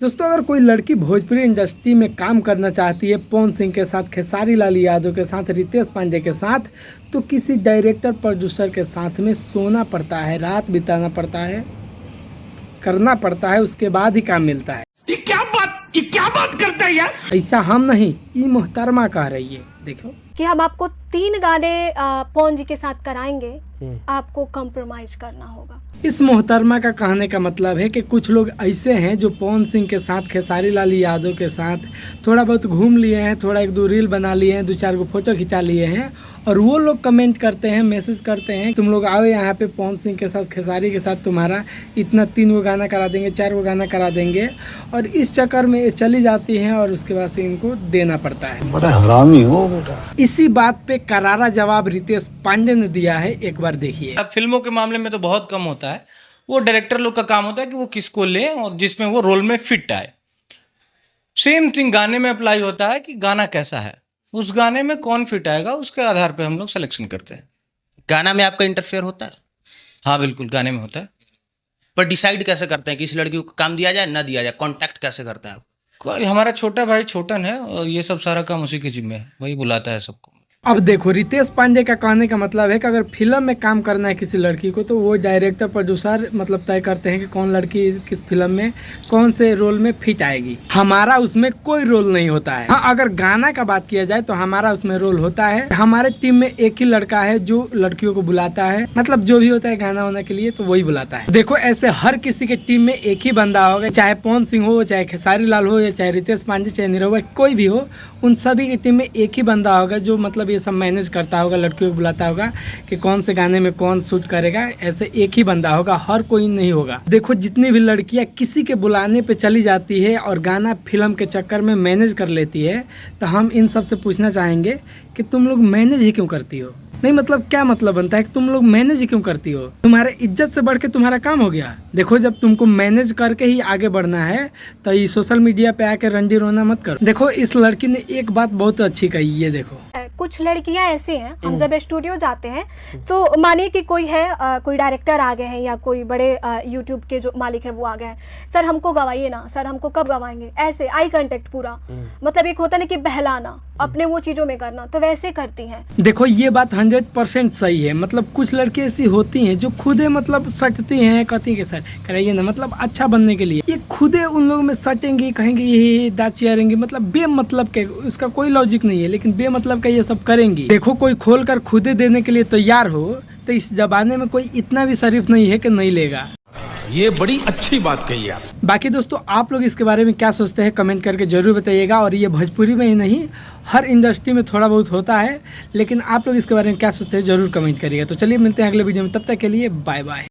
दोस्तों, अगर कोई लड़की भोजपुरी इंडस्ट्री में काम करना चाहती है पवन सिंह के साथ, खेसारी लाल यादव के साथ, रितेश पांडे के साथ, तो किसी डायरेक्टर प्रोड्यूसर के साथ में सोना पड़ता है, रात बिताना पड़ता है, करना पड़ता है, उसके बाद ही काम मिलता है। ये क्या बात करता है यार? ऐसा हम नहीं, ये मोहतरमा कह रही है। देखो कि हम आपको 3 गाने पवन जी के साथ कराएंगे, आपको कॉम्प्रोमाइज करना होगा। इस मोहतरमा का कहने का मतलब है कि कुछ लोग ऐसे हैं जो पवन सिंह के साथ, खेसारी लाल यादव के साथ थोड़ा बहुत घूम लिए हैं, थोड़ा 1-2 रील बना लिए हैं, 2-4 फोटो खिंचा लिए हैं, और वो लोग कमेंट करते हैं, मैसेज करते हैं, तुम लोग आओ यहाँ पे पवन सिंह के साथ, खेसारी के साथ तुम्हारा इतना 3 गो गाना करा देंगे, 4 गो गाना करा देंगे, और इस चक्कर में ये चली जाती हैं और उसके बाद से इनको देना पड़ता है। बड़ा हरामी हो बेटा। इसी बात पे करारा जवाब रितेश पांडे ने दिया है, एक बार देखिए। अब फिल्मों के मामले में तो बहुत कम होता है, वो डायरेक्टर लोग का काम होता है कि वो किसको ले और जिसमें वो रोल में फिट आए। सेम थिंग गाने में अप्लाई होता है कि गाना कैसा है, उस गाने में कौन फिट आएगा, उसके आधार पे हम लोग सिलेक्शन करते हैं। गाना में आपका इंटरफेयर होता है? हाँ बिल्कुल, गाने में होता है। पर डिसाइड कैसे करते हैं किसी लड़की को काम दिया जाए ना दिया जाए, कांटेक्ट कैसे करते हैं आप? कोई हमारा छोटा भाई छोटन है और ये सब सारा काम उसी के जिम्मे है, वही बुलाता है सबको। अब देखो, रितेश पांडे का कहने का मतलब है कि अगर फिल्म में काम करना है किसी लड़की को, तो वो डायरेक्टर प्रोड्यूसर मतलब तय करते हैं कि कौन लड़की किस फिल्म में कौन से रोल में फिट आएगी। हमारा उसमें कोई रोल नहीं होता है। हाँ, अगर गाना का बात किया जाए तो हमारा उसमें रोल होता है। हमारे टीम में एक ही लड़का है जो लड़कियों को बुलाता है, मतलब जो भी होता है गाना होने के लिए तो वही बुलाता है। देखो, ऐसे हर किसी के टीम में एक ही बंदा होगा, चाहे पवन सिंह हो, चाहे खेसारी लाल हो, या चाहे रितेश पांडे, चाहे निरहुआ, कोई भी हो, उन सभी की टीम में एक ही बंदा होगा जो मतलब ये सब मैनेज करता होगा, लड़कियों को बुलाता होगा कि कौन से गाने में कौन शूट करेगा। ऐसे एक ही बंदा होगा, हर कोई नहीं होगा। देखो, जितनी भी लड़कियां किसी के बुलाने पे चली जाती है और गाना फिल्म के चक्कर में मैनेज कर लेती है, तो हम इन सब से पूछना चाहेंगे कि तुम लोग मैनेज ही क्यों करती हो? नहीं, मतलब क्या मतलब बनता है कि तुम लोग मैनेज ही क्यों करती हो? तुम्हारे इज्जत से बढ़ के तुम्हारा काम हो गया। देखो, जब तुमको मैनेज करके ही आगे बढ़ना है तो ये सोशल मीडिया पे आके रंडी रोना मत करो। देखो, इस लड़की ने एक बात बहुत अच्छी कही, ये देखो। कुछ लड़कियां ऐसी हैं, हम जब स्टूडियो जाते हैं तो मानिए कि कोई है, कोई डायरेक्टर आ गए हैं या कोई बड़े यूट्यूब के जो मालिक है वो आ गए हैं, सर हमको गवाइए ना, सर हमको कब गवाएंगे, ऐसे आई कांटेक्ट पूरा, मतलब एक होता ना कि बहलाना, अपने वो चीजों में करना, तो वैसे करती हैं। देखो, ये बात 100% सही है। मतलब कुछ लड़की ऐसी होती हैं जो खुदे मतलब सटती हैं, कहती है कि सर कराइए ना, मतलब अच्छा बनने के लिए ये खुदे उन लोगों में सटेंगी, कहेंगे ये दांत चियारेंगी, मतलब बेमतलब के, उसका कोई लॉजिक नहीं है, लेकिन बेमतलब का ये सब करेंगी। देखो, कोई खोल कर खुदे देने के लिए तैयार हो तो इस जमाने में कोई इतना भी शरीफ नहीं है कि नहीं लेगा। ये बड़ी अच्छी बात कही आप। बाकी दोस्तों, आप लोग इसके बारे में क्या सोचते हैं कमेंट करके जरूर बताइएगा। और ये भोजपुरी में ही नहीं, हर इंडस्ट्री में थोड़ा बहुत होता है, लेकिन आप लोग इसके बारे में क्या सोचते हैं जरूर कमेंट करिएगा। तो चलिए, मिलते हैं अगले वीडियो में, तब तक के लिए बाय बाय।